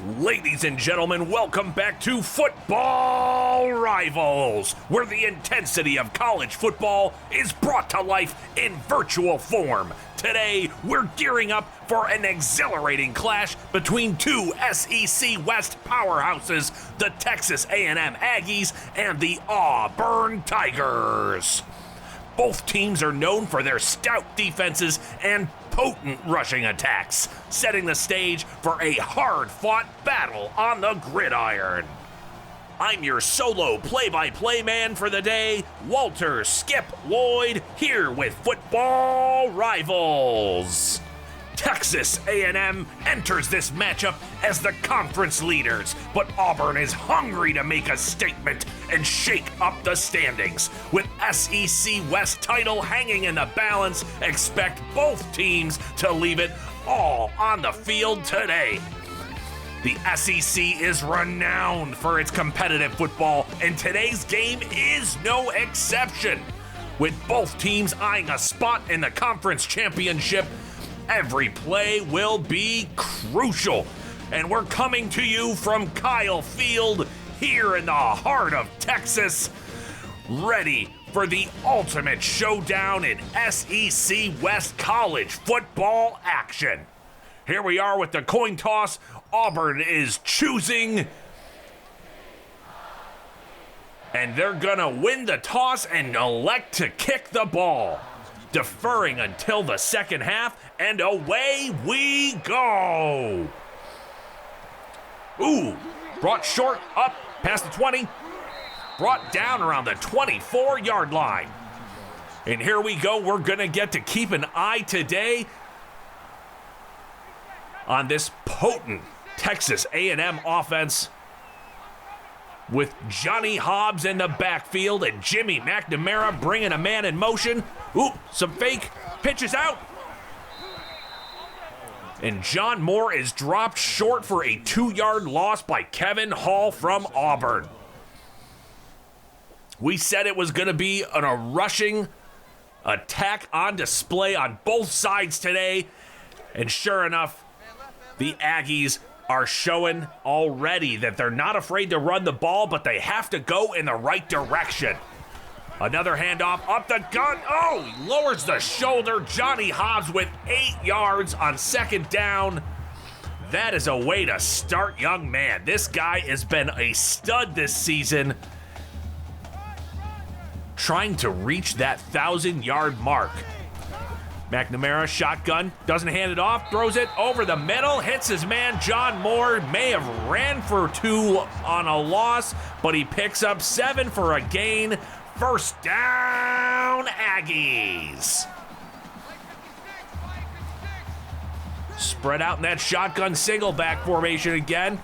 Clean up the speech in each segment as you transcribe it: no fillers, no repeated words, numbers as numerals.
Ladies and gentlemen, welcome back to Football Rivals, where the intensity of college football is brought to life in virtual form. Today, we're gearing up for an exhilarating clash between two SEC West powerhouses, the Texas A&M Aggies and the Auburn Tigers. Both teams are known for their stout defenses and potent rushing attacks, setting the stage for a hard-fought battle on the gridiron. I'm your solo play-by-play man for the day, Walter Skip Lloyd, here with Football Rivals. Texas A&M enters this matchup as the conference leaders, but Auburn is hungry to make a statement and shake up the standings. With SEC West title hanging in the balance, expect both teams to leave it all on the field today. The SEC is renowned for its competitive football, and today's game is no exception. With both teams eyeing a spot in the conference championship, every play will be crucial. And we're coming to you from Kyle Field here in the heart of Texas, ready for the ultimate showdown in SEC West college football action. Here we are with the coin toss. Auburn is choosing, and they're gonna win the toss and elect to kick the ball, deferring until the second half, and away we go. Ooh, brought short up past the 20, brought down around the 24-yard line. And here we go, we're gonna get to keep an eye today on this potent Texas A&M offense with Johnny Hobbs in the backfield and Jimmy McNamara bringing a man in motion. Ooh, some fake pitches out. And John Moore is dropped short for a 2-yard loss by Kevin Hall from Auburn. We said it was going to be a rushing attack on display on both sides today. And sure enough, the Aggies are showing already that they're not afraid to run the ball, but they have to go in the right direction. Another handoff up the gun. Oh, he lowers the shoulder. Johnny Hobbs with 8 yards on second down. That is a way to start, young man. This guy has been a stud this season, trying to reach that 1,000-yard mark. McNamara, shotgun, doesn't hand it off, throws it over the middle, hits his man. John Moore may have ran for 2 on a loss, but he picks up 7 for a gain. First down, Aggies. Spread out in that shotgun single back formation again.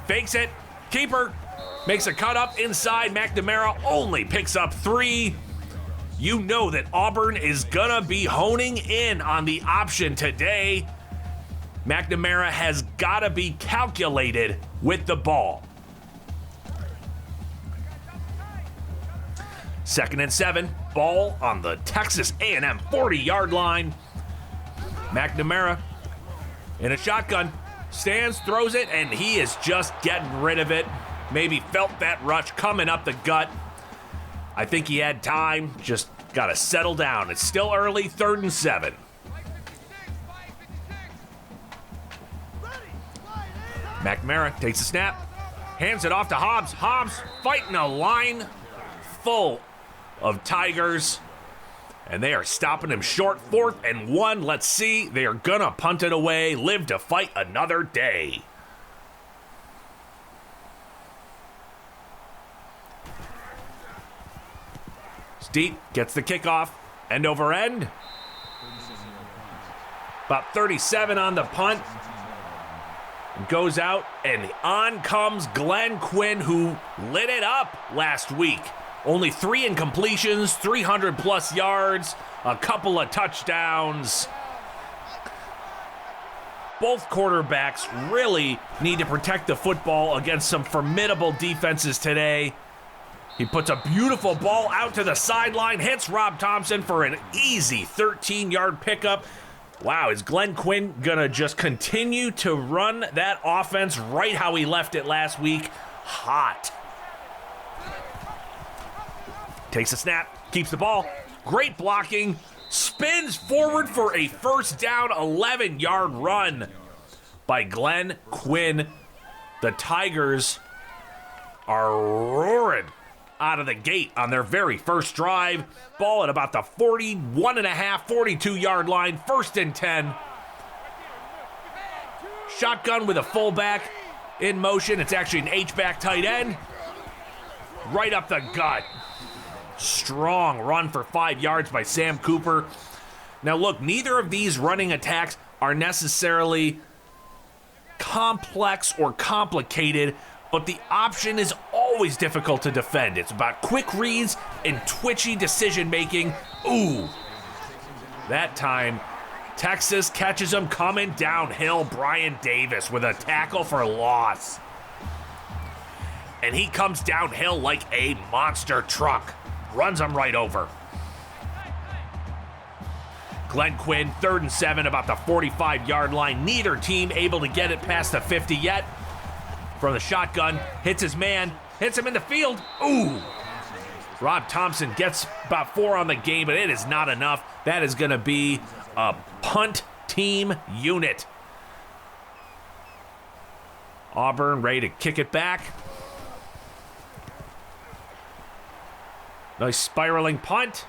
Fakes it, keeper, makes a cut up inside. McNamara only picks up 3. You know that Auburn is gonna be honing in on the option today. McNamara has gotta be calculated with the ball. 2nd and 7, ball on the Texas A&M 40-yard line. McNamara in a shotgun, stands, throws it, and he is just getting rid of it. Maybe felt that rush coming up the gut. I think he had time, just got to settle down. It's still early, 3rd and 7. McNamara takes a snap, hands it off to Hobbs. Hobbs fighting a line full of Tigers, and they are stopping him short. 4th and 1. Let's see. They are going to punt it away, live to fight another day. Deep, gets the kickoff, end over end. About 37 on the punt. Goes out, and on comes Glenn Quinn, who lit it up last week. Only 3 incompletions, 300-plus yards, a couple of touchdowns. Both quarterbacks really need to protect the football against some formidable defenses today. He puts a beautiful ball out to the sideline, hits Rob Thompson for an easy 13-yard pickup. Wow, is Glenn Quinn gonna just continue to run that offense right how he left it last week? Hot. Takes a snap, keeps the ball. Great blocking. Spins forward for a first down, 11-yard run by Glenn Quinn. The Tigers are roaring out of the gate on their very first drive. Ball at about the 41.5, 42-yard line. 1st and 10. Shotgun with a fullback in motion. It's actually an H-back tight end. Right up the gut. Strong run for 5 yards by Sam Cooper. Now look, neither of these running attacks are necessarily complex or complicated, but the option is always difficult to defend. It's about quick reads and twitchy decision making. Ooh. That time, Texas catches him coming downhill. Brian Davis with a tackle for loss. And he comes downhill like a monster truck. Runs him right over. Glenn Quinn, 3rd and 7, about the 45-yard line. Neither team able to get it past the 50 yet. From the shotgun, hits his man, hits him in the field. Ooh. Rob Thompson gets about 4 on the game, but it is not enough. That is going to be a punt team unit. Auburn ready to kick it back. Nice spiraling punt.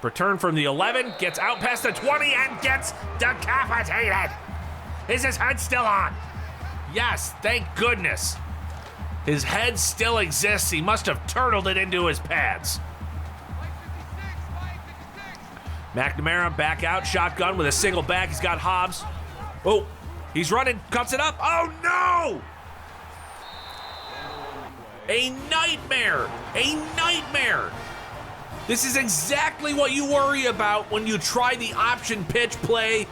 Return from the 11, gets out past the 20 and gets decapitated. Is his head still on? Yes, thank goodness. His head still exists. He must have turtled it into his pads. McNamara back out, shotgun with a single back. He's got Hobbs. Oh, he's running, cuts it up. Oh no! A nightmare! A nightmare! This is exactly what you worry about when you try the option pitch play,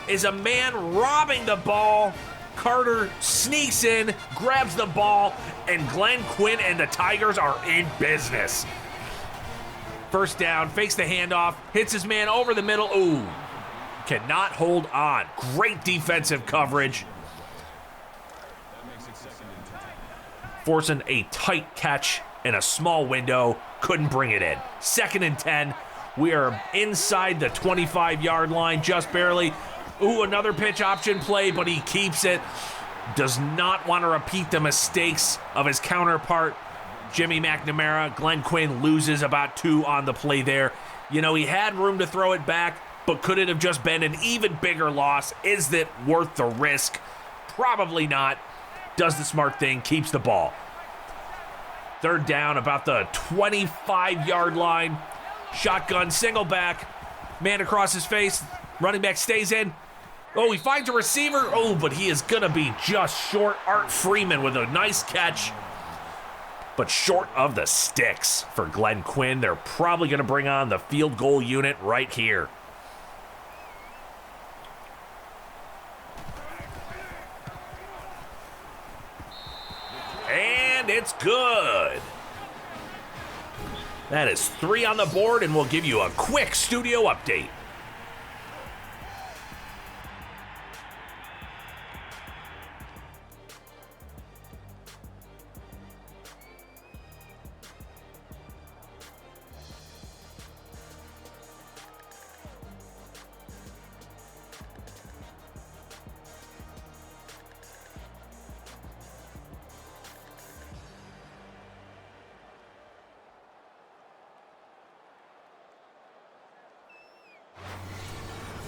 is a man robbing the ball. Carter sneaks in, grabs the ball, and Glenn Quinn and the Tigers are in business. First down, fakes the handoff, hits his man over the middle. Ooh, cannot hold on. Great defensive coverage. Forcing a tight catch in a small window. Couldn't bring it in. 2nd and 10. We are inside the 25-yard line, just barely. Ooh, another pitch option play, but he keeps it. Does not want to repeat the mistakes of his counterpart, Jimmy McNamara. Glenn Quinn loses about 2 on the play there. You know, he had room to throw it back, but could it have just been an even bigger loss? Is it worth the risk? Probably not. Does the smart thing, keeps the ball. 3rd down, about the 25-yard line. Shotgun, single back. Man across his face. Running back stays in. Oh, he finds a receiver. Oh, but he is going to be just short. Art Freeman with a nice catch. But short of the sticks for Glenn Quinn. They're probably going to bring on the field goal unit right here. And it's good. That is 3 on the board, and we'll give you a quick studio update.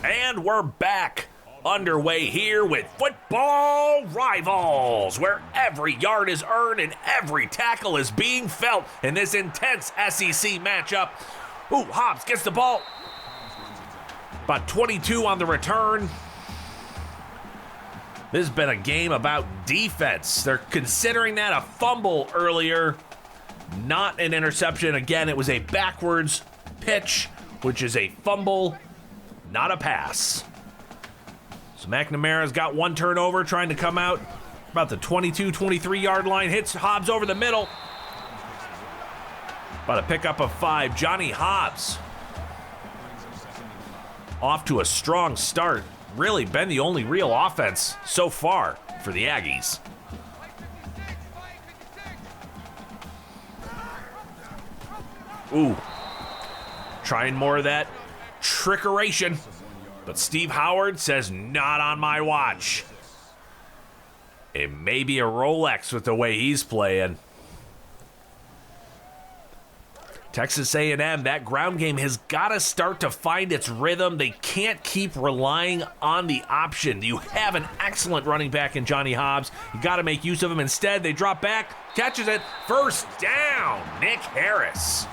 And we're back underway here with Football Rivals, where every yard is earned and every tackle is being felt in this intense SEC matchup. Ooh, Hobbs gets the ball. About 22 on the return. This has been a game about defense. They're considering that a fumble earlier, not an interception. Again, it was a backwards pitch, which is a fumble, not a pass. So McNamara's got 1 turnover, trying to come out about the 22, 23-yard line. Hits Hobbs over the middle. About a pickup of 5. Johnny Hobbs off to a strong start. Really been the only real offense so far for the Aggies. Ooh. Trying more of that trickeration. But Steve Howard says, not on my watch. It may be a Rolex with the way he's playing. Texas A&M, that ground game has got to start to find its rhythm. They can't keep relying on the option. You have an excellent running back in Johnny Hobbs. You got to make use of him. Instead, they drop back, catches it, first down, Nick Harris.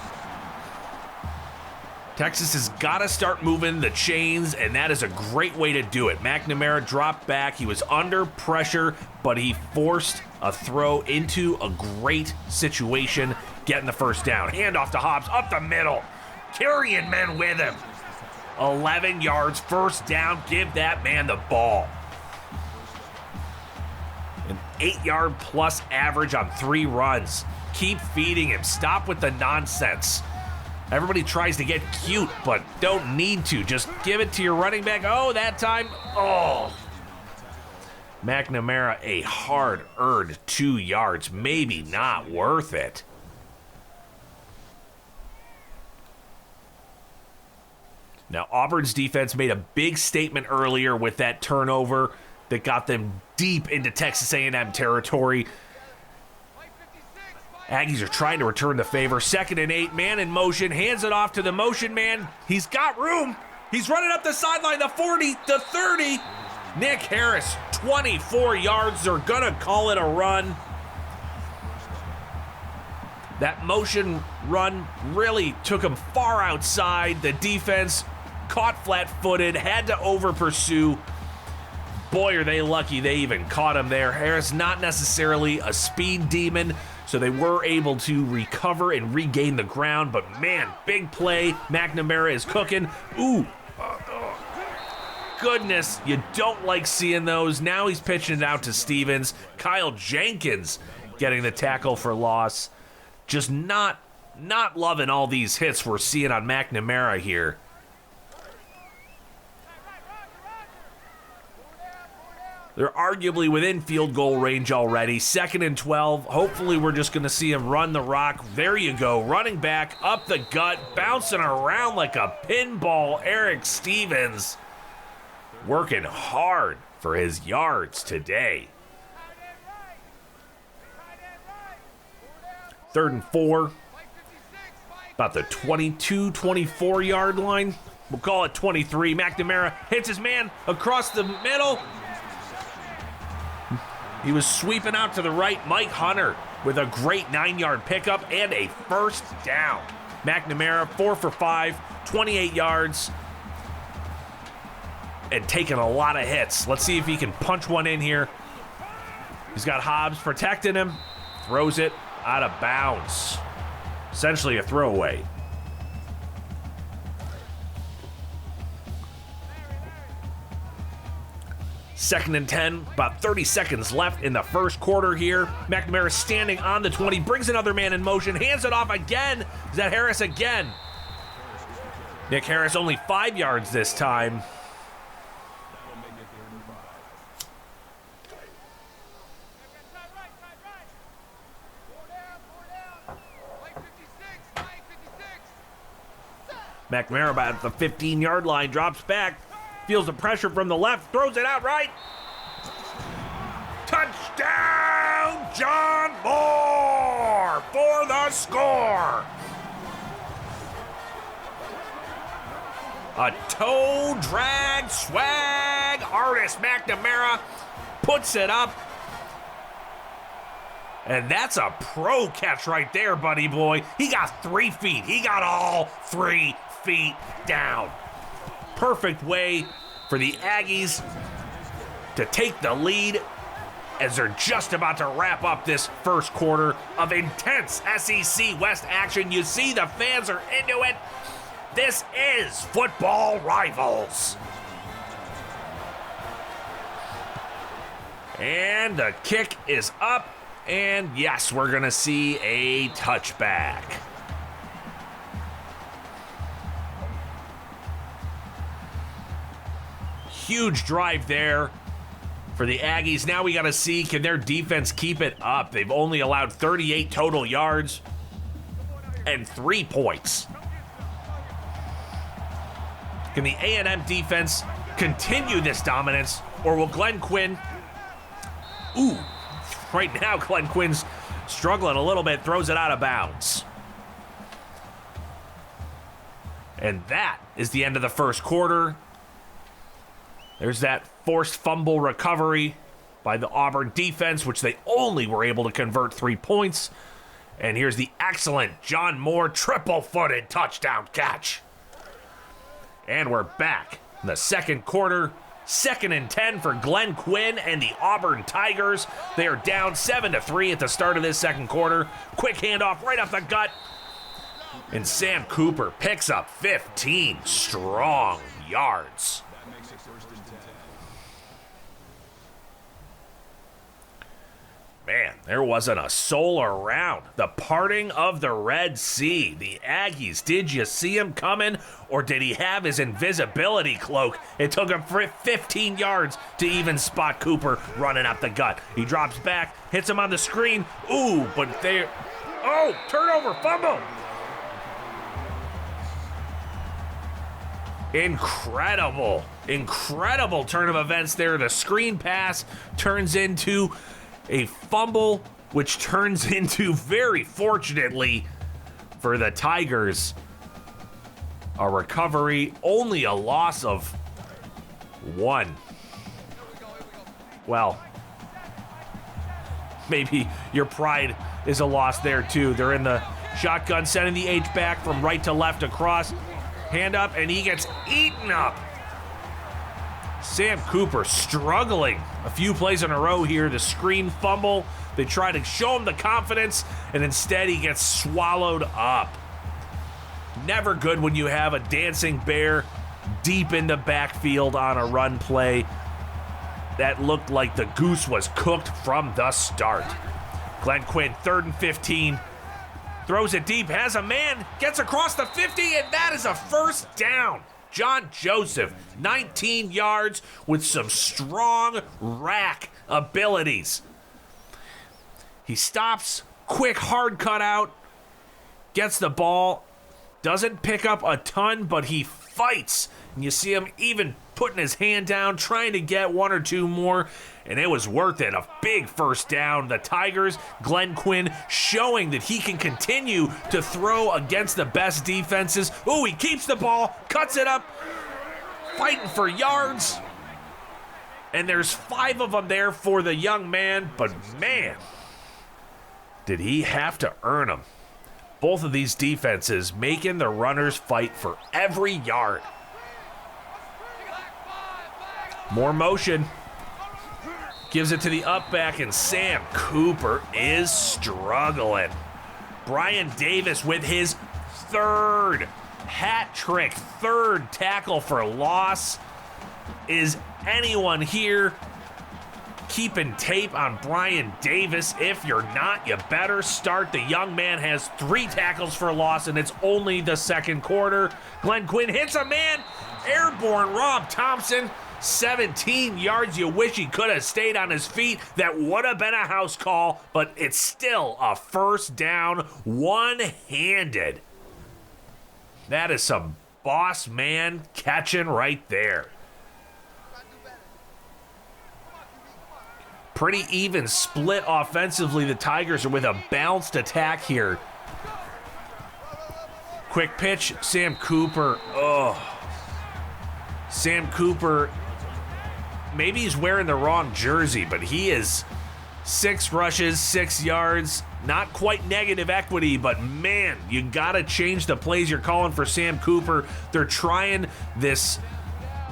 Texas has got to start moving the chains, and that is a great way to do it. McNamara dropped back. He was under pressure, but he forced a throw into a great situation, getting the first down. Hand off to Hobbs, up the middle, carrying men with him. 11 yards, first down, give that man the ball. An 8-yard plus average on 3 runs. Keep feeding him, stop with the nonsense. Everybody tries to get cute, but don't need to. Just give it to your running back. Oh, that time, oh. McNamara, a hard-earned 2 yards, maybe not worth it. Now, Auburn's defense made a big statement earlier with that turnover that got them deep into Texas A&M territory. Aggies are trying to return the favor. 2nd and 8, man in motion, hands it off to the motion man. He's got room. He's running up the sideline, the 40, the 30. Nick Harris, 24 yards. They're going to call it a run. That motion run really took him far outside. The defense caught flat-footed, had to over-pursue. Boy, are they lucky they even caught him there. Harris, not necessarily a speed demon, so they were able to recover and regain the ground. But man, big play. McNamara is cooking. Ooh. Goodness, you don't like seeing those. Now he's pitching it out to Stevens. Kyle Jenkins getting the tackle for loss. Just not loving all these hits we're seeing on McNamara here. They're arguably within field goal range already. 2nd and 12. Hopefully we're just going to see him run the rock. There you go. Running back, up the gut, bouncing around like a pinball. Eric Stevens working hard for his yards today. 3rd and 4. About the 22, 24-yard line. We'll call it 23. McNamara hits his man across the middle. He was sweeping out to the right. Mike Hunter with a great 9-yard pickup and a first down. McNamara 4 for 5, 28 yards, and taking a lot of hits. Let's see if he can punch one in here. He's got Hobbs protecting him. Throws it out of bounds. Essentially a throwaway. Second and 10, about 30 seconds left in the first quarter here. McNamara standing on the 20, brings another man in motion, hands it off again. Is that Harris again? Nick Harris only 5 yards this time. McNamara about the 15-yard line, drops back. Feels the pressure from the left, throws it out right. Touchdown, John Moore for the score. A toe drag swag artist. McNamara puts it up. And that's a pro catch right there, buddy boy. He got 3 feet. He got all 3 feet down. Perfect way for the Aggies to take the lead as they're just about to wrap up this first quarter of intense SEC West action. You see the fans are into it. This is Football Rivals. And the kick is up. And yes, we're going to see a touchback. huge drive there for the Aggies. Now we got to see, can their defense keep it up? They've only allowed 38 total yards and 3 points. Can the A&M defense continue this dominance, or will Glenn Quinn... Ooh, right now Glenn Quinn's struggling a little bit, throws it out of bounds. And that is the end of the first quarter. There's that forced fumble recovery by the Auburn defense, which they only were able to convert 3 points. And here's the excellent John Moore triple-footed touchdown catch. And we're back in the second quarter. 2nd and 10 for Glenn Quinn and the Auburn Tigers. They are down 7-3 at the start of this second quarter. Quick handoff right off the gut. And Sam Cooper picks up 15 strong yards. Man, there wasn't a soul around. The parting of the Red Sea. The Aggies, did you see him coming, or did he have his invisibility cloak? It took him 15 yards to even spot Cooper running up the gut. He drops back, hits him on the screen. Ooh, but they... Oh, turnover, fumble. Incredible turn of events there. The screen pass turns into a fumble, which turns into, very fortunately for the Tigers, a recovery. Only a loss of 1. Well, maybe your pride is a loss there too. They're in the shotgun, sending the H back from right to left across. Hand up, and he gets eaten up. Sam Cooper struggling a few plays in a row here. The screen fumble. They try to show him the confidence, and instead he gets swallowed up. Never good when you have a dancing bear deep in the backfield on a run play. That looked like the goose was cooked from the start. Glenn Quinn, 3rd and 15. Throws it deep, has a man, gets across the 50, and that is a first down. John Joseph, 19 yards with some strong rack abilities. He stops, quick hard cutout, gets the ball, doesn't pick up a ton, but he fights. And you see him even putting his hand down, trying to get 1 or 2 more, and it was worth it. A big first down. The Tigers, Glenn Quinn, showing that he can continue to throw against the best defenses. Ooh, he keeps the ball, cuts it up, fighting for yards. And there's 5 of them there for the young man, but man, did he have to earn them. Both of these defenses making the runners fight for every yard. More motion. Gives it to the up back, and Sam Cooper is struggling. Brian Davis with his 3rd hat trick, 3rd tackle for loss. Is anyone here keeping tape on Brian Davis? If you're not, you better start. The young man has 3 tackles for loss, and it's only the second quarter. Glenn Quinn hits a man. Airborne Rob Thompson. 17 yards. You wish he could have stayed on his feet. That would have been a house call, but it's still a first down, one-handed. That is some boss man catching right there. Pretty even split offensively. The Tigers are with a balanced attack here. Quick pitch, Sam Cooper. Oh. Sam Cooper, maybe he's wearing the wrong jersey, but he is 6 rushes, 6 yards. Not quite negative equity, but man, you gotta change the plays you're calling for Sam Cooper. They're trying this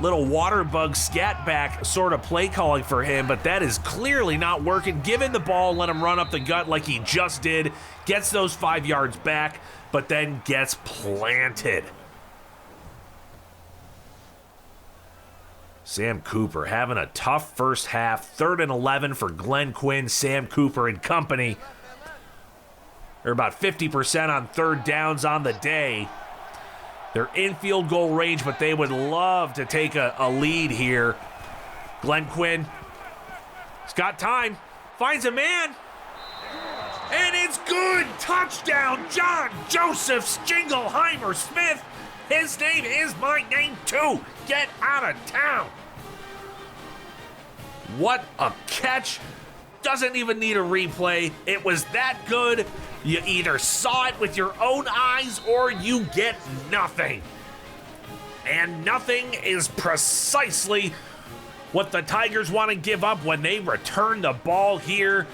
little water bug scat back sort of play calling for him, but that is clearly not working. Give him the ball, let him run up the gut like he just did. Gets those 5 yards back, but then gets planted. Sam Cooper having a tough first half. 3rd and 11 for Glenn Quinn, Sam Cooper and company. They're about 50% on 3rd downs on the day. They're in field goal range, but they would love to take a lead here. Glenn Quinn, he's got time, finds a man, and it's good. Touchdown, John Joseph Jingleheimer Smith. His name is my name too. Get out of town. What a catch. Doesn't even need a replay. It was that good. You either saw it with your own eyes or you get nothing. And nothing is precisely what the Tigers want to give up when they return the ball here.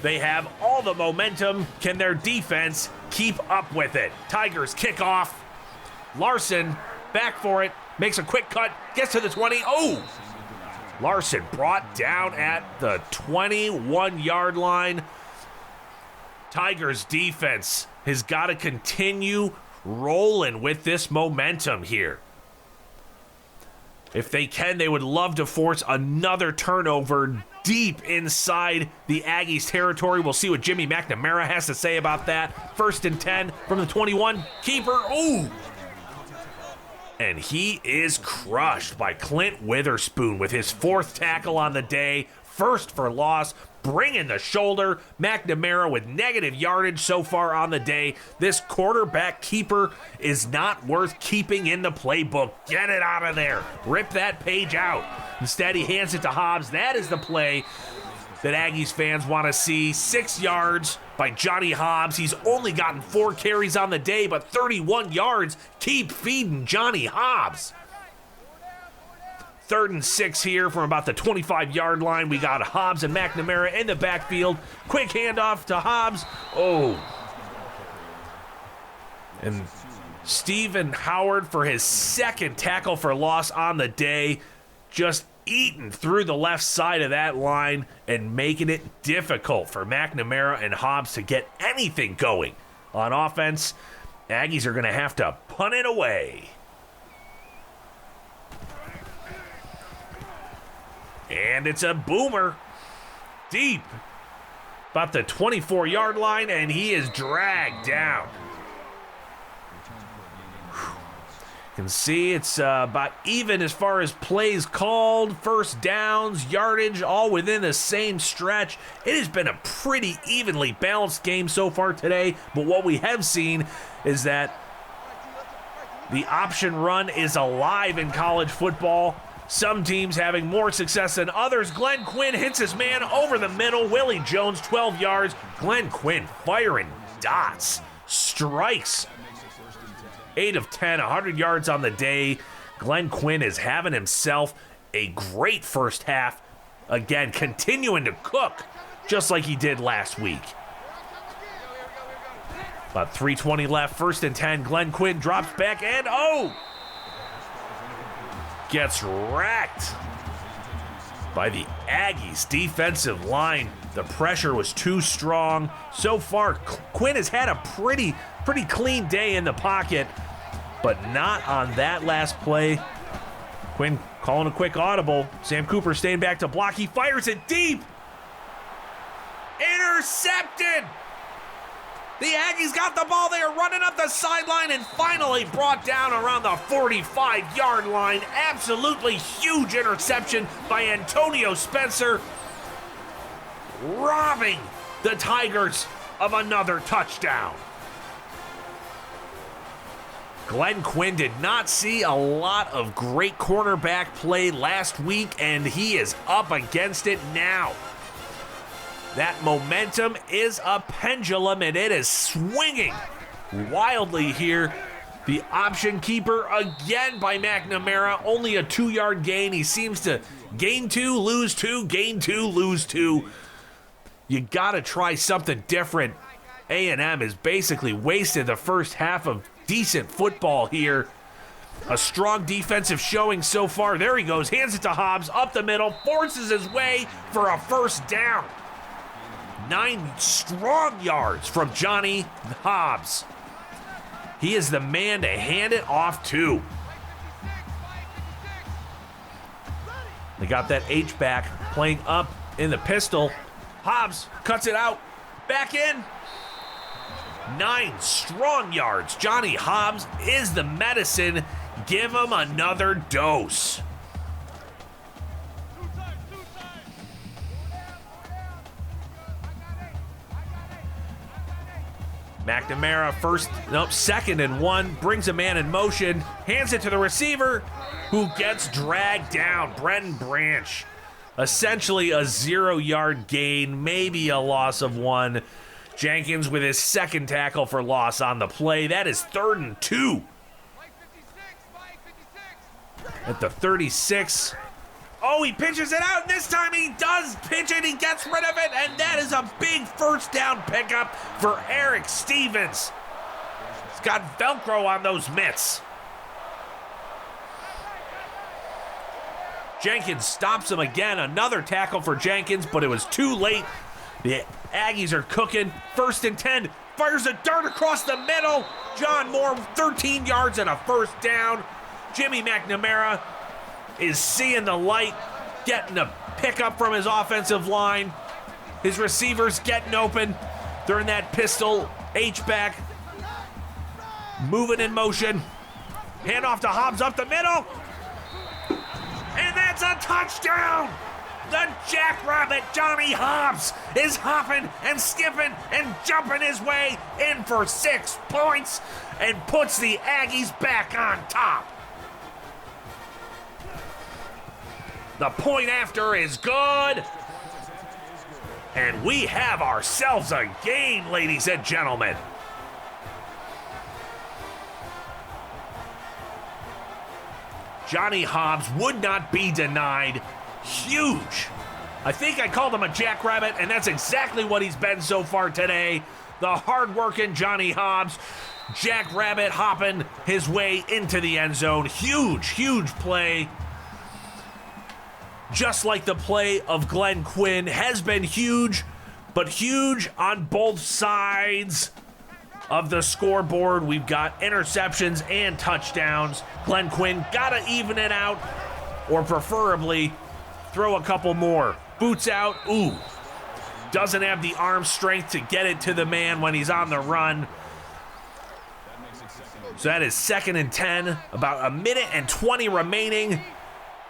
They have all the momentum. Can their defense keep up with it? Tigers kick off. Larson back for it. Makes a quick cut. Gets to the 20. Oh! Larson brought down at the 21-yard line. Tigers defense has got to continue rolling with this momentum here. If they can, they would love to force another turnover deep inside the Aggies territory. We'll see what Jimmy McNamara has to say about that. 1st and 10 from the 21. Keeper, ooh! And he is crushed by Clint Witherspoon with his 4th tackle on the day. First for loss, bringing the shoulder. McNamara with negative yardage so far on the day. This quarterback keeper is not worth keeping in the playbook. Get it out of there. Rip that page out. Instead, he hands it to Hobbs. That is the play that Aggies fans want to see. 6 yards by Johnny Hobbs. He's only gotten 4 carries on the day, but 31 yards. Keep feeding Johnny Hobbs. 3rd and 6 here from about the 25-yard line. We got Hobbs and McNamara in the backfield. Quick handoff to Hobbs. Oh. And Stephen Howard for his 2nd tackle for loss on the day. Just eating through the left side of that line and making it difficult for McNamara and Hobbs to get anything going on offense. Aggies are going to have to punt it away. And it's a boomer deep about the 24-yard line, and he is dragged down. You can see it's about even as far as plays called, first downs, yardage, all within the same stretch. It has been a pretty evenly balanced game so far today, but what we have seen is that the option run is alive in college football. Some teams having more success than others. Glenn Quinn hits his man over the middle. Willie Jones, 12 yards. Glenn Quinn firing dots. Strikes. 8 of 10, 100 yards on the day. Glenn Quinn is having himself a great first half. Again, continuing to cook just like he did last week. About 3:20 left, 1st and 10. Glenn Quinn drops back and gets wrecked by the Aggies defensive line. The pressure was too strong. So far, Quinn has had a pretty clean day in the pocket, but not on that last play. Quinn calling a quick audible. Sam Cooper staying back to block. He fires it deep. Intercepted. The Aggies got the ball. They are running up the sideline and finally brought down around the 45-yard line. Absolutely huge interception by Antonio Spencer, robbing the Tigers of another touchdown. Glenn Quinn did not see a lot of great cornerback play last week, and he is up against it now. That momentum is a pendulum, and it is swinging wildly here. The option keeper again by McNamara. Only a 2-yard gain. He seems to gain 2, lose 2, gain 2, lose 2. You got to try something different. A&M has basically wasted the first half of decent football here. A strong defensive showing so far. There he goes. Hands it to Hobbs. Up the middle. Forces his way for a first down. 9 strong yards from Johnny Hobbs. He is the man to hand it off to. They got that H-back playing up in the pistol. Hobbs cuts it out. Back in. 9 strong yards. Johnny Hobbs is the medicine. Give him another dose. McNamara second and 1, brings a man in motion, hands it to the receiver, who gets dragged down. Brenton Branch. Essentially a 0-yard gain, maybe a loss of 1. Jenkins with his second tackle for loss on the play. That is 3rd and 2. At the 36. Oh, he pitches it out, and this time he does pitch it. He gets rid of it, and that is a big first down pickup for Eric Stevens. He's got Velcro on those mitts. Jenkins stops him again. Another tackle for Jenkins, but it was too late. The Aggies are cooking. 1st and 10. Fires a dart across the middle. John Moore, 13 yards and a first down. Jimmy McNamara is seeing the light, getting a pickup from his offensive line. His receivers getting open. They're in that pistol H-back. Moving in motion. Hand off to Hobbs up the middle. And that's a touchdown! The Jackrabbit Johnny Hobbs is hopping and skipping and jumping his way in for 6 points and puts the Aggies back on top. The point after is good. And we have ourselves a game, ladies and gentlemen. Johnny Hobbs would not be denied. Huge. I think I called him a jackrabbit, and that's exactly what he's been so far today. The hard-working Johnny Hobbs, jackrabbit hopping his way into the end zone. Huge, huge play. Just like the play of Glenn Quinn has been huge, but huge on both sides of the scoreboard. We've got interceptions and touchdowns. Glenn Quinn gotta even it out, or preferably throw a couple more. Boots out, ooh. Doesn't have the arm strength to get it to the man when he's on the run. So that is 2nd and 10, about a minute and 20 remaining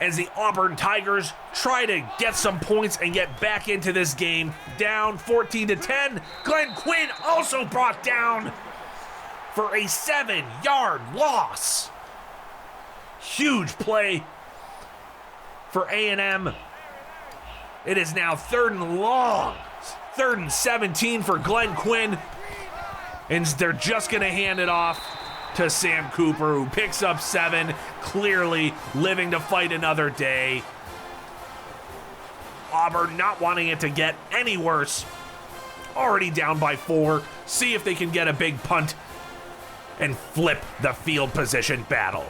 as the Auburn Tigers try to get some points and get back into this game. Down 14-10. Glenn Quinn also brought down for a 7-yard loss. Huge play for A&M. It is now 3rd and long. 3rd and 17 for Glenn Quinn. And they're just going to hand it off to Sam Cooper, who picks up 7, clearly living to fight another day. Auburn not wanting it to get any worse. Already down by 4. See if they can get a big punt and flip the field position battle.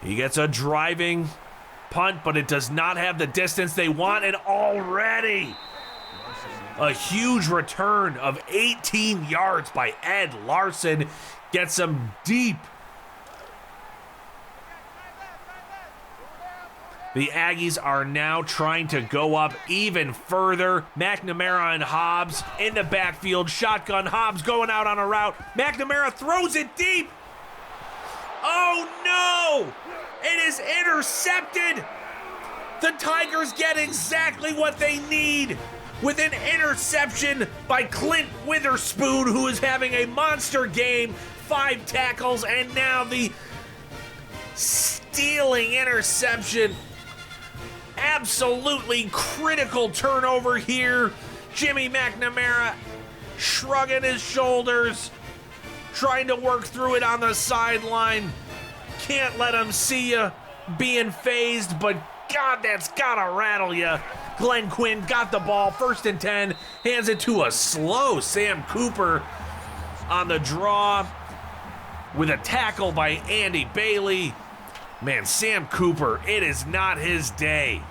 He gets a driving punt, but it does not have the distance they want, and already a huge return of 18 yards by Ed Larson gets him deep. The Aggies are now trying to go up even further. McNamara and Hobbs in the backfield. Shotgun. Hobbs going out on a route. McNamara throws it deep. Oh no! It is intercepted. The Tigers get exactly what they need with an interception by Clint Witherspoon, who is having a monster game. 5 tackles, and now the stealing interception. Absolutely critical turnover here. Jimmy McNamara shrugging his shoulders, trying to work through it on the sideline. Can't let him see you being phased, but God, that's gotta rattle you. Glenn Quinn got the ball, 1st and 10, hands it to a slow Sam Cooper on the draw with a tackle by Andy Bailey. Man, Sam Cooper, it is not his day.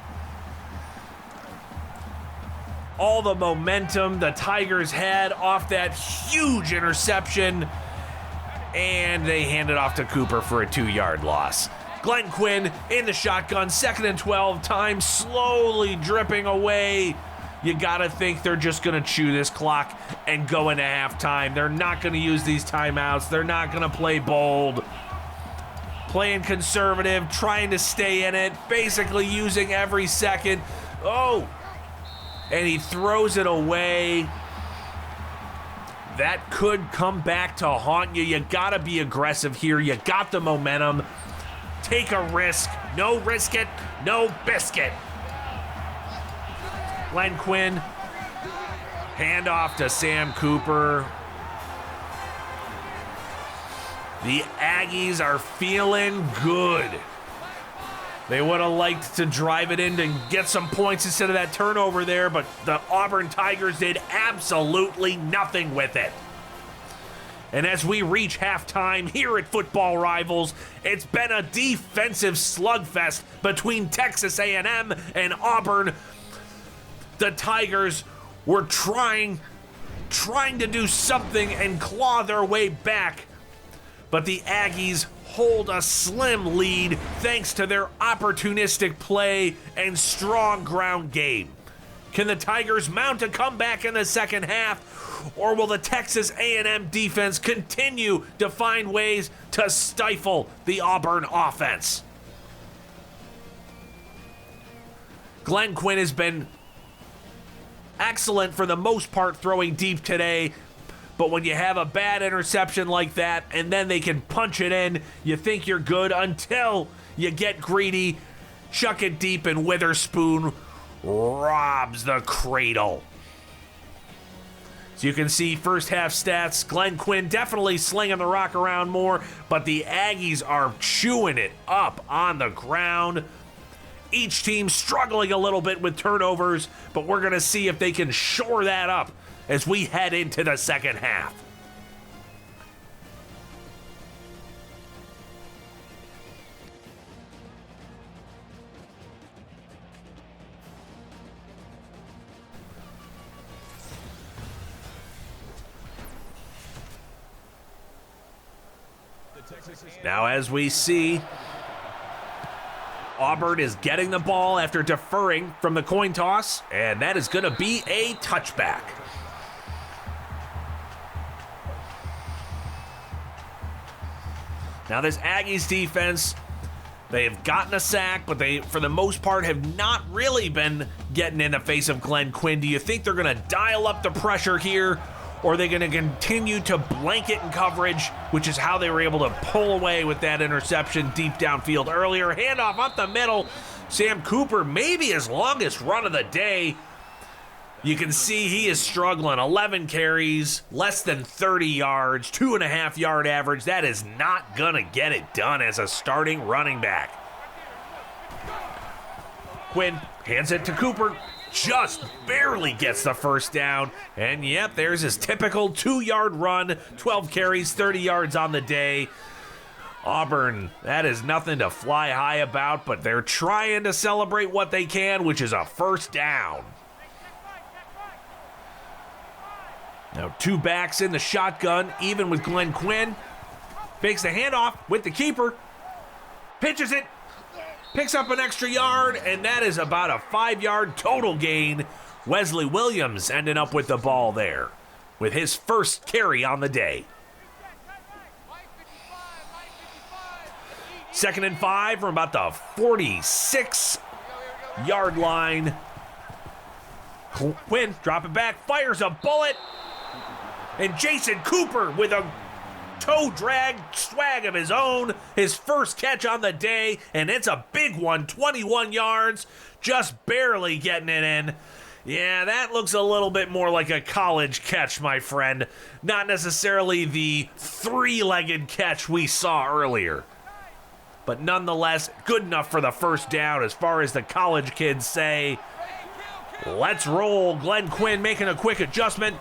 All the momentum the Tigers had off that huge interception, and they hand it off to Cooper for a 2-yard loss. Glenn Quinn in the shotgun, 2nd and 12, time slowly dripping away you got to think they're just going to chew this clock and go into halftime. They're not going to use these timeouts. They're not going to play bold. Playing conservative, trying to stay in it, basically using every second. Oh, and he throws it away. That could come back to haunt you. You got to be aggressive here. You got the momentum. Take a risk. No risk it, no biscuit. Glenn Quinn, handoff to Sam Cooper. The Aggies are feeling good. They would have liked to drive it in to get some points instead of that turnover there, but the Auburn Tigers did absolutely nothing with it. And as we reach halftime here at Football Rivals, it's been a defensive slugfest between Texas A&M and Auburn. The Tigers were trying to do something and claw their way back, but the Aggies hold a slim lead thanks to their opportunistic play and strong ground game. Can the Tigers mount a comeback in the second half, or will the Texas A&M defense continue to find ways to stifle the Auburn offense? Glenn Quinn has been excellent for the most part throwing deep today, but when you have a bad interception like that and then they can punch it in, you think you're good until you get greedy, chuck it deep, and Witherspoon robs the cradle. So you can see first half stats, Glenn Quinn definitely slinging the rock around more, but the Aggies are chewing it up on the ground. Each team struggling a little bit with turnovers, but we're going to see if they can shore that up as we head into the second half. Now, as we see, Auburn is getting the ball after deferring from the coin toss, and that is going to be a touchback. Now, this Aggies defense, they have gotten a sack, but they, for the most part, have not really been getting in the face of Glenn Quinn. Do you think they're going to dial up the pressure here, or are they going to continue to blanket in coverage, which is how they were able to pull away with that interception deep downfield earlier? Handoff up the middle. Sam Cooper, maybe his longest run of the day. You can see he is struggling. 11 carries, less than 30 yards, 2.5 yard average. That is not going to get it done as a starting running back. Quinn hands it to Cooper. Just barely gets the first down. And yep, there's his typical 2-yard run. 12 carries, 30 yards on the day. Auburn, that is nothing to fly high about, but they're trying to celebrate what they can, which is a first down. Now 2 backs in the shotgun, even with Glenn Quinn. Fakes the handoff with the keeper. Pitches it. Picks up an extra yard, and that is about a 5-yard total gain. Wesley Williams ending up with the ball there with his first carry on the day. 2nd and 5 from about the 46-yard line. Quinn, drop it back, fires a bullet. And Jason Cooper with a toe drag swag of his own, his first catch on the day, and it's a big one, 21 yards, just barely getting it in. Yeah, that looks a little bit more like a college catch, my friend, not necessarily the 3-legged catch we saw earlier. But nonetheless, good enough for the first down as far as the college kids say. Let's roll. Glenn Quinn making a quick adjustment,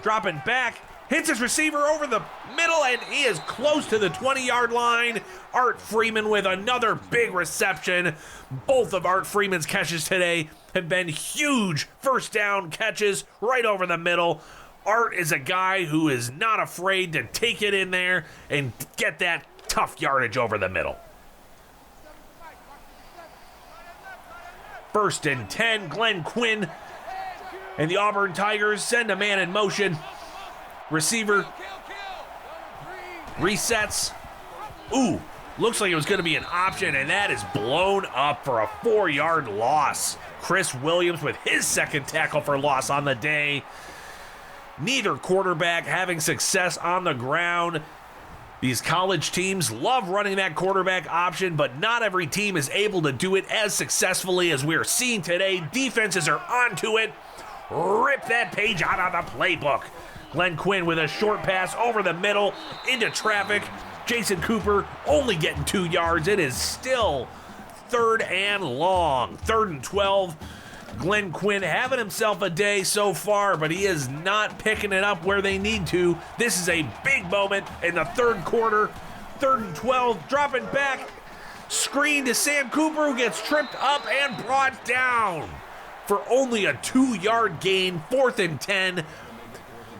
dropping back, hits his receiver over the middle, and he is close to the 20-yard line. Art Freeman with another big reception. Both of Art Freeman's catches today have been huge first down catches right over the middle. Art is a guy who is not afraid to take it in there and get that tough yardage over the middle. 1st and 10, Glenn Quinn And the Auburn Tigers send a man in motion. Receiver resets. Ooh, looks like it was going to be an option, and that is blown up for a 4-yard loss. Chris Williams with his second tackle for loss on the day. Neither quarterback having success on the ground. These college teams love running that quarterback option, but not every team is able to do it as successfully as we're seeing today. Defenses are onto it. Rip that page out of the playbook. Glenn Quinn with a short pass over the middle into traffic. Jason Cooper only getting 2 yards. It is still 3rd and long. 3rd and 12. Glenn Quinn having himself a day so far, but he is not picking it up where they need to. This is a big moment in the 3rd quarter. 3rd and 12, dropping back. Screen to Sam Cooper, who gets tripped up and brought down for only a 2-yard gain. 4th and 10.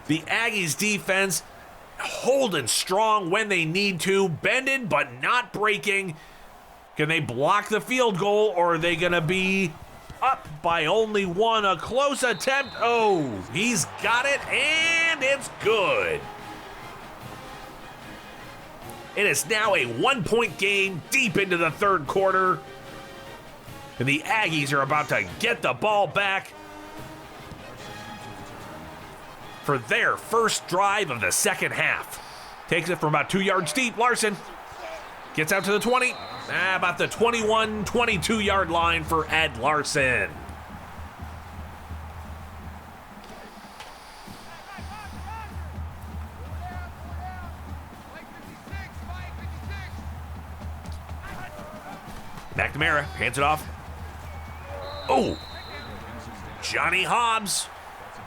The Aggies defense holding strong when they need to, bending but not breaking. Can they block the field goal, or are they going to be up by only 1? A close attempt. Oh, he's got it, and it's good. It is now a 1-point game deep into the 3rd quarter. And the Aggies are about to get the ball back for their first drive of the second half. Takes it from about 2 yards deep. Larson gets out to the 20. About the 21, 22-yard line for Ed Larson. McNamara hands it off. Oh, Johnny Hobbs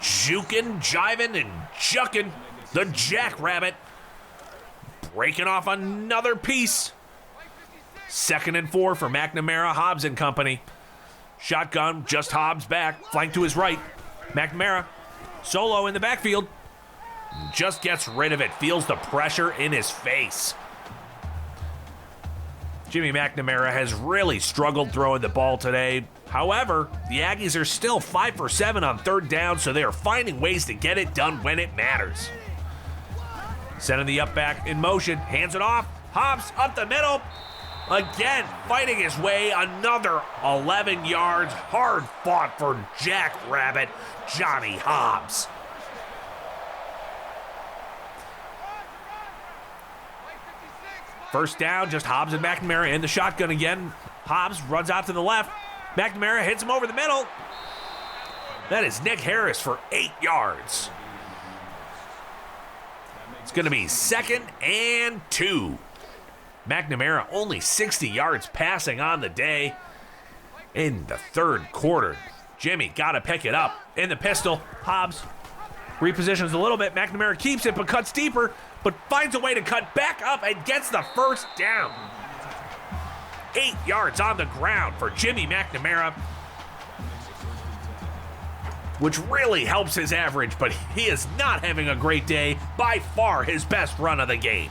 juking, jiving, and jucking the Jackrabbit. Breaking off another piece. 2nd and 4 for McNamara, Hobbs and company. Shotgun, just Hobbs back, flank to his right. McNamara, solo in the backfield. Just gets rid of it, feels the pressure in his face. Jimmy McNamara has really struggled throwing the ball today. However, the Aggies are still 5 for 7 on 3rd down, so they are finding ways to get it done when it matters. Sending the up back in motion, hands it off. Hobbs up the middle. Again, fighting his way, another 11 yards. Hard fought for Jackrabbit, Johnny Hobbs. First down, just Hobbs and McNamara in the shotgun again. Hobbs runs out to the left. McNamara hits him over the middle. That is Nick Harris for 8 yards. It's going to be 2nd and 2. McNamara only 60 yards passing on the day in the 3rd quarter. Jimmy got to pick it up in the pistol. Hobbs repositions a little bit. McNamara keeps it but cuts deeper, but finds a way to cut back up and gets the first down. 8 yards on the ground for Jimmy McNamara, which really helps his average, but he is not having a great day. By far his best run of the game.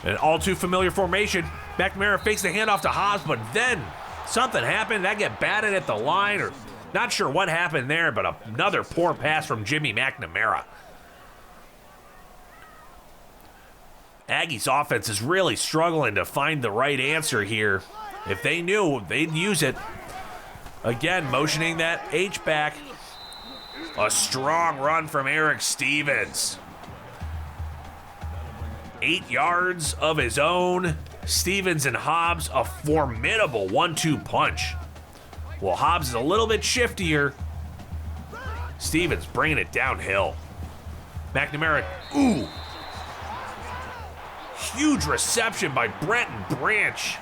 An all too familiar formation. McNamara fakes the handoff to Hobbs, but then something happened. That get batted at the line, or not sure what happened there, but another poor pass from Jimmy McNamara. Aggies offense is really struggling to find the right answer here. If they knew, they'd use it. Again, motioning that H-back. A strong run from Eric Stevens. 8 yards of his own. Stevens and Hobbs, a formidable 1-2 punch. Well, Hobbs is a little bit shiftier. Stevens bringing it downhill. McNamara, ooh. Huge reception by Brenton Branch.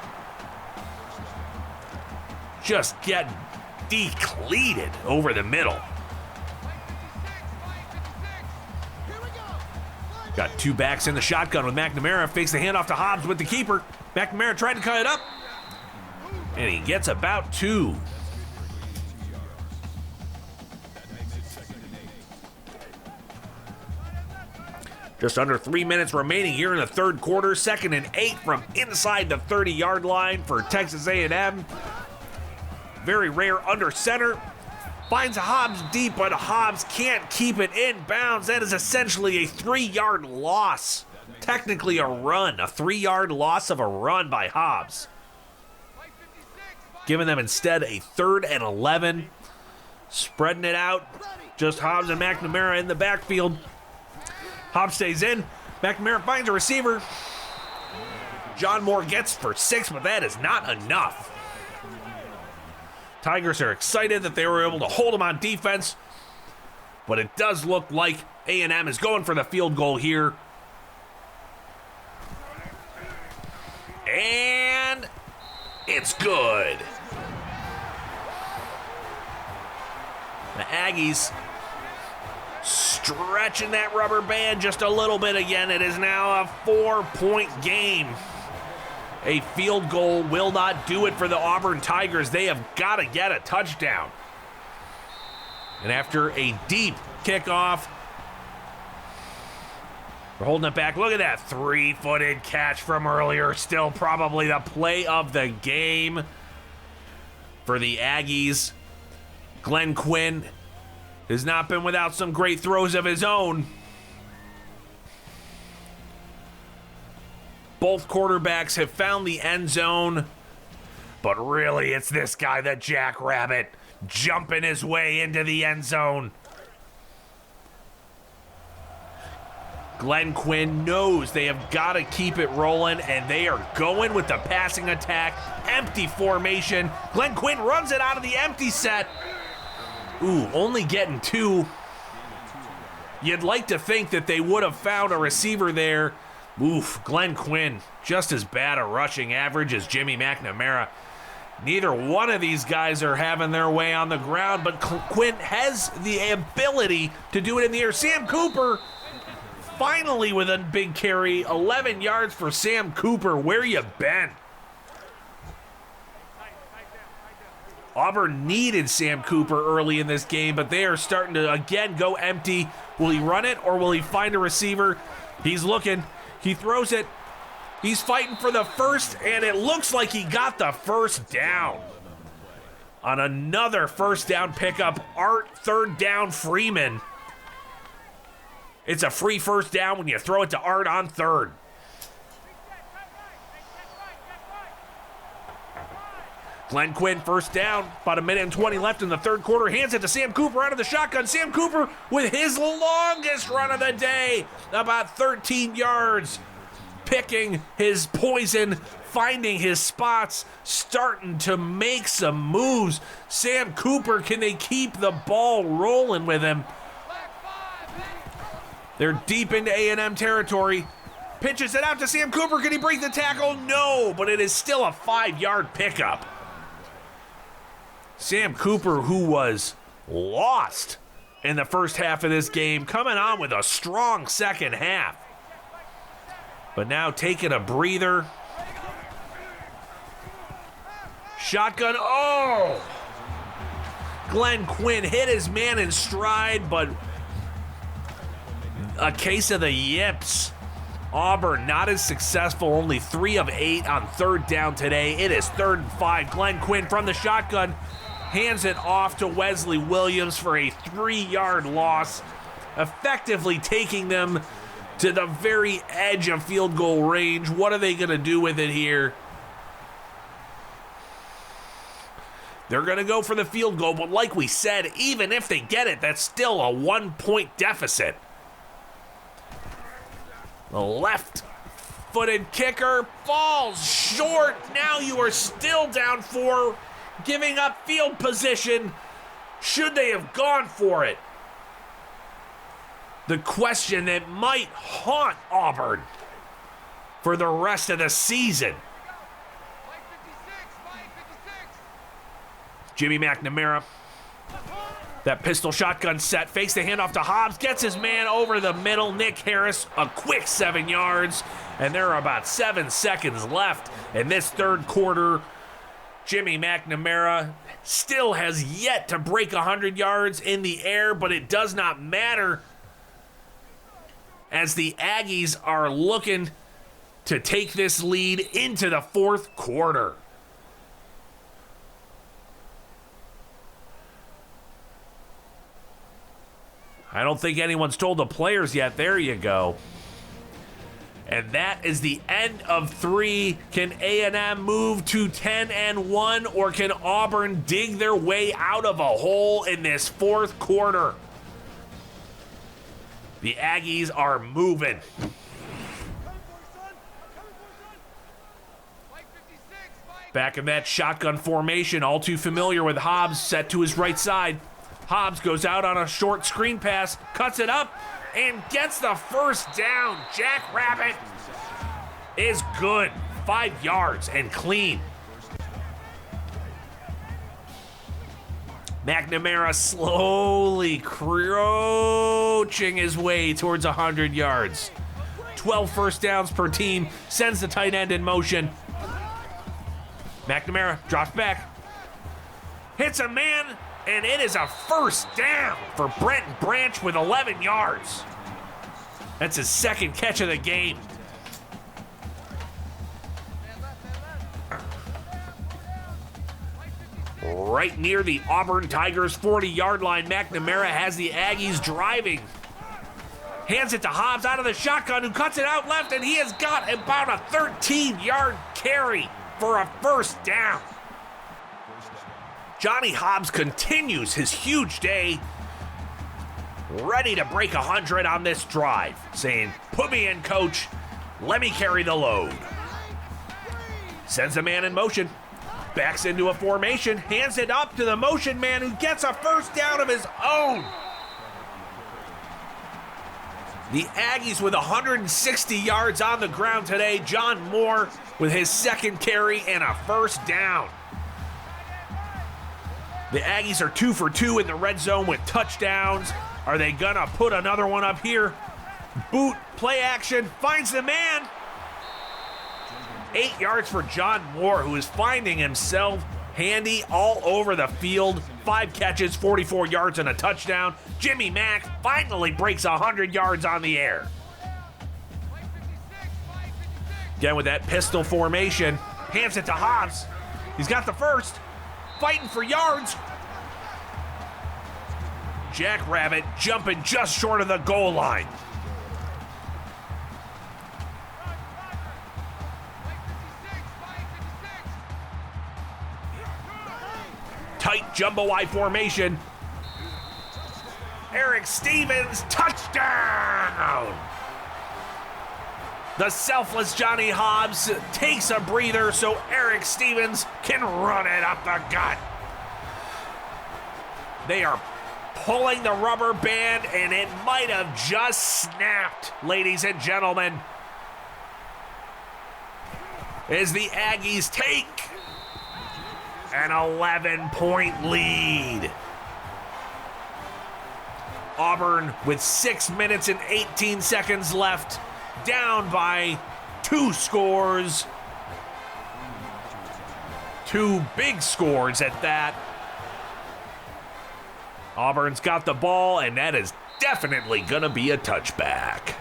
Just getting decleated over the middle. Got 2 backs in the shotgun with McNamara. Fakes the handoff to Hobbs with the keeper. McNamara tried to cut it up, and he gets about 2. Just under 3 minutes remaining here in the 3rd quarter. 2nd and 8 from inside the 30-yard line for Texas A&M. very rare under center. Finds Hobbs deep, but Hobbs can't keep it in bounds. That is essentially a 3-yard loss. Technically a run, a 3-yard loss of a run by Hobbs. Giving them instead a 3rd and 11. Spreading it out. Just Hobbs and McNamara in the backfield. Hobbs stays in. McNamara finds a receiver. John Moore gets for 6, but that is not enough. Tigers are excited that they were able to hold him on defense, but it does look like A&M is going for the field goal here. And it's good. The Aggies stretching that rubber band just a little bit again. It is now a 4-point game. A field goal will not do it for the Auburn Tigers. They have got to get a touchdown. And after a deep kickoff, we're holding it back. Look at that 3-footed catch from earlier. Still probably the play of the game for the Aggies. Glenn Quinn has not been without some great throws of his own. Both quarterbacks have found the end zone, but really it's this guy, the Jackrabbit, jumping his way into the end zone. Glenn Quinn knows they have got to keep it rolling, and they are going with the passing attack. Empty formation. Glenn Quinn runs it out of the empty set. Ooh, only getting 2. You'd like to think that they would have found a receiver there. Oof, Glenn Quinn, just as bad a rushing average as Jimmy McNamara. Neither one of these guys are having their way on the ground, but Quinn has the ability to do it in the air. Sam Cooper, finally with a big carry. 11 yards for Sam Cooper. Where you been? Auburn needed Sam Cooper early in this game, but they are starting to, again, go empty. Will he run it, or will he find a receiver? He's looking. He throws it. He's fighting for the first, and it looks like he got the first down. On another first down pickup, Art, 3rd down, Freeman. It's a free first down when you throw it to Art on 3rd. Glenn Quinn, first down, about 1:20 left in the 3rd quarter, hands it to Sam Cooper out of the shotgun. Sam Cooper with his longest run of the day, about 13 yards, picking his poison, finding his spots, starting to make some moves. Sam Cooper, can they keep the ball rolling with him? They're deep into A&M territory. Pitches it out to Sam Cooper. Can he break the tackle? No, but it is still a 5-yard pickup. Sam Cooper, who was lost in the first half of this game, coming on with a strong second half. But now taking a breather. Shotgun. Oh! Glenn Quinn hit his man in stride, but a case of the yips. Auburn not as successful, only 3 of 8 on 3rd down today. It is 3rd and 5. Glenn Quinn from the shotgun hands it off to Wesley Williams for a 3-yard loss, effectively taking them to the very edge of field goal range. What are they going to do with it here? They're going to go for the field goal, but like we said, even if they get it, that's still a 1-point deficit. The left-footed kicker falls short. Now you are still down 4, giving up field position. Should they have gone for it? The question that might haunt Auburn for the rest of the season. Jimmy McNamara, that pistol shotgun set, fakes the handoff to Hobbs, gets his man over the middle. Nick Harris, a quick 7 yards, and there are about 7 seconds left in this 3rd quarter. Jimmy McNamara still has yet to break 100 yards in the air, but it does not matter as the Aggies are looking to take this lead into the 4th quarter. I don't think anyone's told the players yet. There you go. And that is the end of 3. Can A&M move to 10-1, or can Auburn dig their way out of a hole in this fourth quarter? The Aggies are moving. Back in that shotgun formation, all too familiar with Hobbs set to his right side. Hobbs goes out on a short screen pass, cuts it up, and gets the first down. Jack Rabbit is good. 5 yards and clean. McNamara slowly crouching his way towards 100 yards. 12 first downs per team, sends the tight end in motion. McNamara drops back, hits a man, and it is a first down for Brent Branch with 11 yards. That's his second catch of the game. Right near the Auburn Tigers' 40-yard line, McNamara has the Aggies driving. Hands it to Hobbs out of the shotgun, who cuts it out left, and he has got about a 13-yard carry for a first down. Johnny Hobbs continues his huge day, ready to break 100 on this drive, saying, "Put me in, coach. Let me carry the load." Sends a man in motion, backs into a formation, hands it up to the motion man, who gets a first down of his own. The Aggies with 160 yards on the ground today. John Moore with his second carry and a first down. The Aggies are 2 for 2 in the red zone with touchdowns. Are they gonna put another one up here? Boot, play action, finds the man. 8 yards for John Moore, who is finding himself handy all over the field. 5 catches, 44 yards, and a touchdown. Jimmy Mack finally breaks 100 yards on the air. Again with that pistol formation, hands it to Hobbs. He's got the first, fighting for yards. Jack Rabbit jumping just short of the goal line. Tight jumbo eye formation. Eric Stevens, touchdown! The selfless Johnny Hobbs takes a breather so Eric Stevens can run it up the gut. They are pulling the rubber band, and it might have just snapped, ladies and gentlemen, as the Aggies take an 11-point lead. Auburn with 6 minutes and 18 seconds left, down by 2 scores. 2 big scores at that. Auburn's got the ball, and that is definitely going to be a touchback.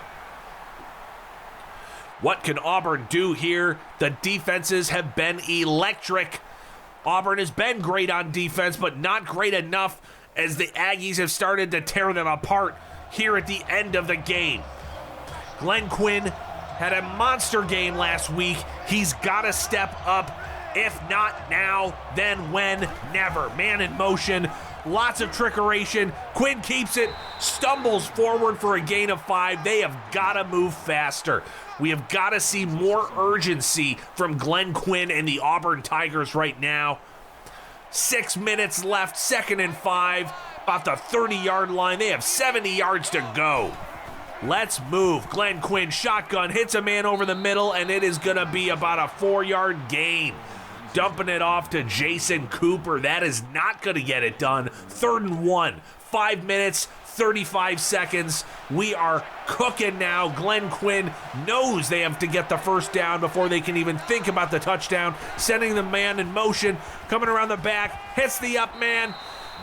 What can Auburn do here? The defenses have been electric. Auburn has been great on defense, but not great enough, as the Aggies have started to tear them apart here at the end of the game. Glenn Quinn had a monster game last week. He's got to step up. If not now, then when? Never. Man in motion. Lots of trickeration. Quinn keeps it, stumbles forward for a gain of 5. They have got to move faster. We have got to see more urgency from Glenn Quinn and the Auburn Tigers right now. 6 minutes left, 2nd and 5, about the 30-yard line. They have 70 yards to go. Let's move. Glenn Quinn, shotgun, hits a man over the middle, and it is going to be about a 4-yard gain. Dumping it off to Jason Cooper. That is not going to get it done. 3rd and 1, 5 minutes, 35 seconds. We are cooking now. Glenn Quinn knows they have to get the first down before they can even think about the touchdown. Sending the man in motion, coming around the back, hits the up man,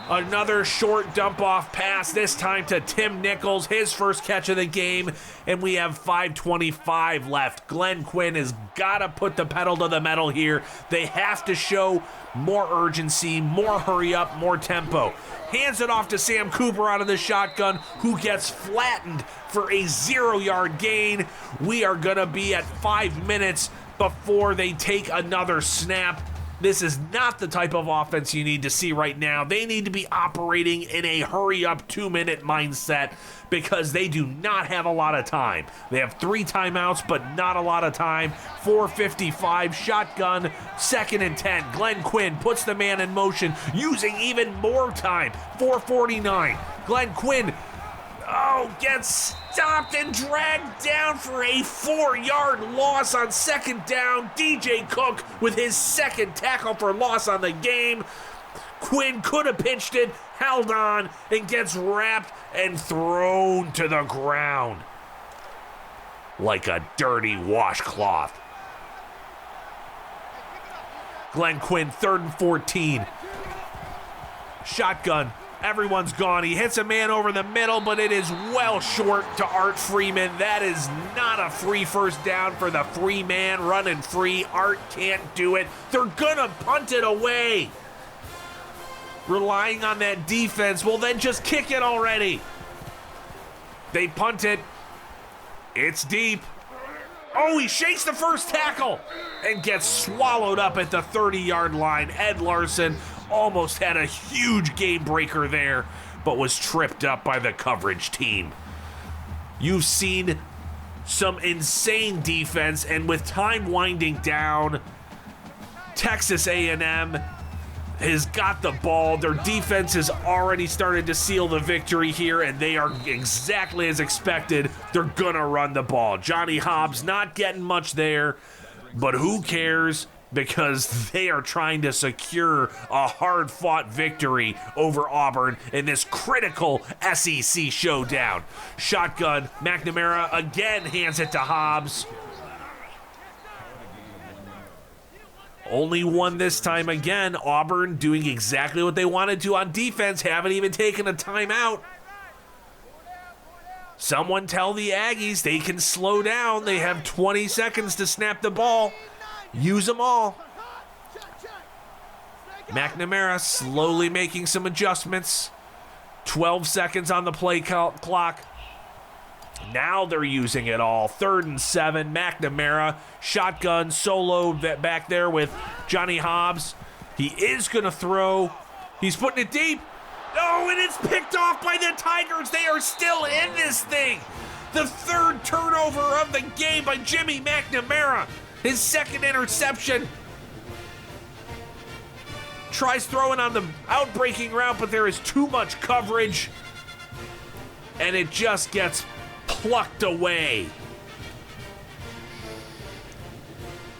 Another short dump-off pass, this time to Tim Nichols, his first catch of the game, and we have 5:25 left. Glenn Quinn has got to put the pedal to the metal here. They have to show more urgency, more hurry up, more tempo. Hands it off to Sam Cooper out of the shotgun, who gets flattened for a 0-yard gain. We are going to be at 5 minutes before they take another snap. This is not the type of offense you need to see right now. They need to be operating in a hurry-up 2-minute mindset because they do not have a lot of time. They have 3 timeouts, but not a lot of time. 4:55, shotgun, 2nd and 10. Glenn Quinn puts the man in motion, using even more time. 4:49. Glenn Quinn gets stopped and dragged down for a 4-yard loss on 2nd down. DJ Cook with his 2nd tackle for loss on the game. Quinn could have pitched it, held on, and gets wrapped and thrown to the ground like a dirty washcloth. Glenn Quinn, 3rd and 14. Shotgun. Everyone's gone. He hits a man over the middle, but it is well short to Art Freeman. That is not a free first down for the free man running free. Art can't do it. They're gonna punt it away. Relying on that defense. Well, then just kick it already. They punt it. It's deep. He shakes the first tackle and gets swallowed up at the 30-yard line. Ed Larson almost had a huge game breaker there, but was tripped up by the coverage team. You've seen some insane defense, and with time winding down, Texas A&M has got the ball. Their defense has already started to seal the victory here, and they are exactly as expected. They're gonna run the ball. Johnny Hobbs not getting much there, but who cares? Because they are trying to secure a hard-fought victory over Auburn in this critical SEC showdown. Shotgun, McNamara again hands it to Hobbs. Only one this time again. Auburn doing exactly what they wanted to on defense, haven't even taken a timeout. Someone tell the Aggies they can slow down. They have 20 seconds to snap the ball. Use them all. McNamara slowly making some adjustments. 12 seconds on the play clock. Now they're using it all. 3rd and 7. McNamara, shotgun, solo back there with Johnny Hobbs. He is going to throw. He's putting it deep. And it's picked off by the Tigers. They are still in this thing. The 3rd turnover of the game by Jimmy McNamara. His 2nd interception. Tries throwing on the outbreaking route, but there is too much coverage. And it just gets plucked away.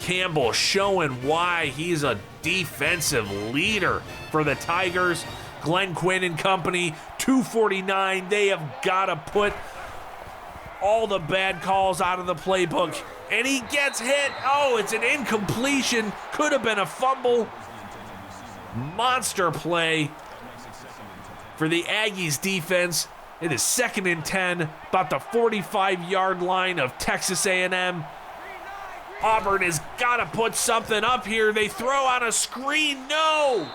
Campbell showing why he's a defensive leader for the Tigers. Glenn Quinn and company, 2:49. They have got to put all the bad calls out of the playbook. And he gets hit. It's an incompletion. Could have been a fumble. Monster play for the Aggies defense. It is 2nd and 10, about the 45-yard line of Texas A&M. Auburn has got to put something up here. They throw on a screen. No!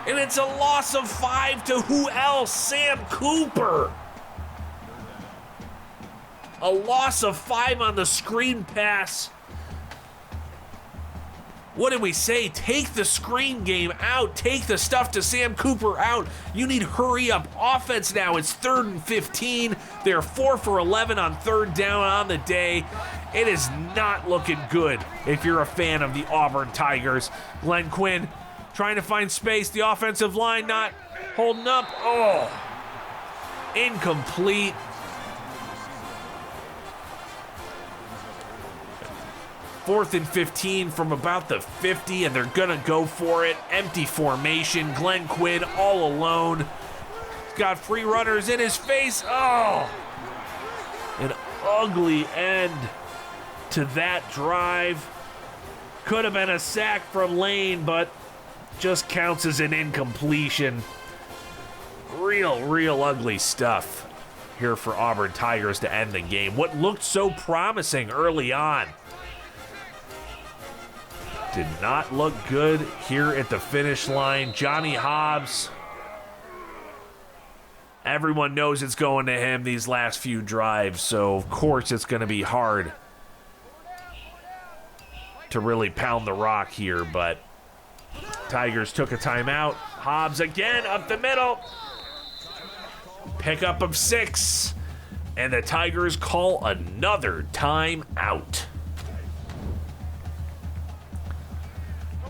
And it's a loss of 5 to who else? Sam Cooper. A loss of 5 on the screen pass. What did we say? Take the screen game out. Take the stuff to Sam Cooper out. You need hurry-up offense now. It's 3rd and 15. They're 4 for 11 on 3rd down on the day. It is not looking good if you're a fan of the Auburn Tigers. Glenn Quinn trying to find space. The offensive line not holding up. Incomplete. Fourth and 15 from about the 50, and they're gonna go for it. Empty formation. Glenn Quinn all alone. He's got free runners in his face. An ugly end to that drive. Could have been a sack from Lane, but just counts as an incompletion. Real ugly stuff here for Auburn Tigers to end the game. What looked so promising early on did not look good here at the finish line. Johnny Hobbs, everyone knows it's going to him these last few drives, so of course it's going to be hard to really pound the rock here, but Tigers took a timeout. Hobbs again up the middle. Pickup of 6, and the Tigers call another timeout.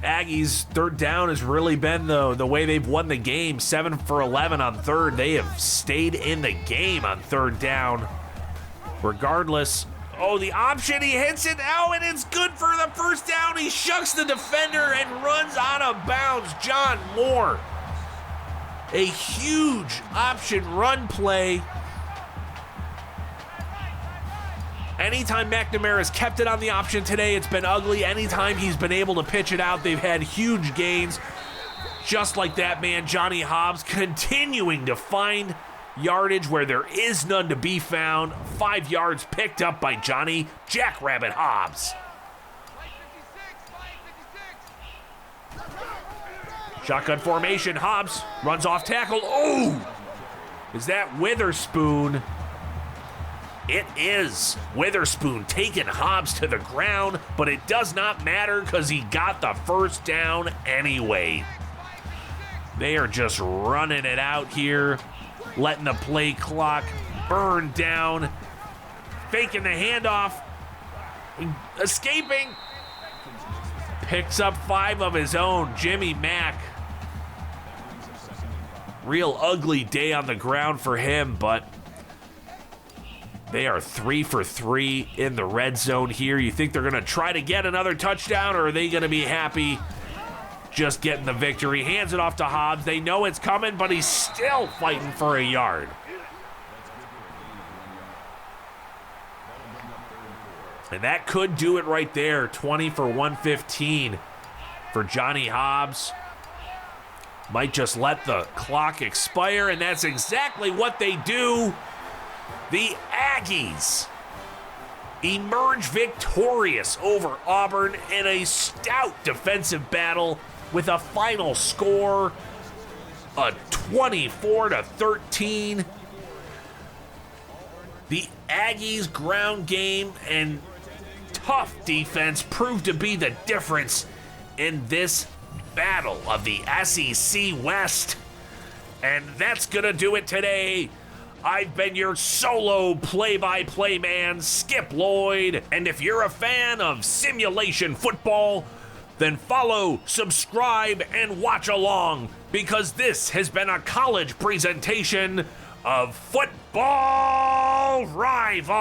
Aggies' third down has really been the way they've won the game. 7 for 11 on third. They have stayed in the game on third down. Regardless, oh, the option, he hits it now, and it's good for the first down. He shucks the defender and runs out of bounds. John Moore. A huge option run play. Anytime McNamara's kept it on the option today, it's been ugly. Anytime he's been able to pitch it out, they've had huge gains. Just like that man, Johnny Hobbs, continuing to find yardage where there is none to be found. 5 yards picked up by Johnny Jackrabbit Hobbs. Shotgun formation, Hobbs runs off tackle. Oh! Is that Witherspoon? It is. Witherspoon taking Hobbs to the ground, but it does not matter because he got the first down anyway. They are just running it out here, letting the play clock burn down, faking the handoff, escaping. Picks up 5 of his own, Jimmy Mack. Real ugly day on the ground for him, but they are 3 for 3 in the red zone here. You think they're going to try to get another touchdown, or are they going to be happy just getting the victory? Hands it off to Hobbs. They know it's coming, but he's still fighting for a yard. And that could do it right there. 20 for 115 for Johnny Hobbs. Might just let the clock expire, and that's exactly what they do. The Aggies emerge victorious over Auburn in a stout defensive battle with a final score of 24-13. The Aggies' ground game and tough defense proved to be the difference in this battle of the SEC West. And that's gonna do it today. I've been your solo play-by-play man, Skip Lloyd. And if you're a fan of simulation football, then follow, subscribe, and watch along, because this has been a college presentation of Football Rivals.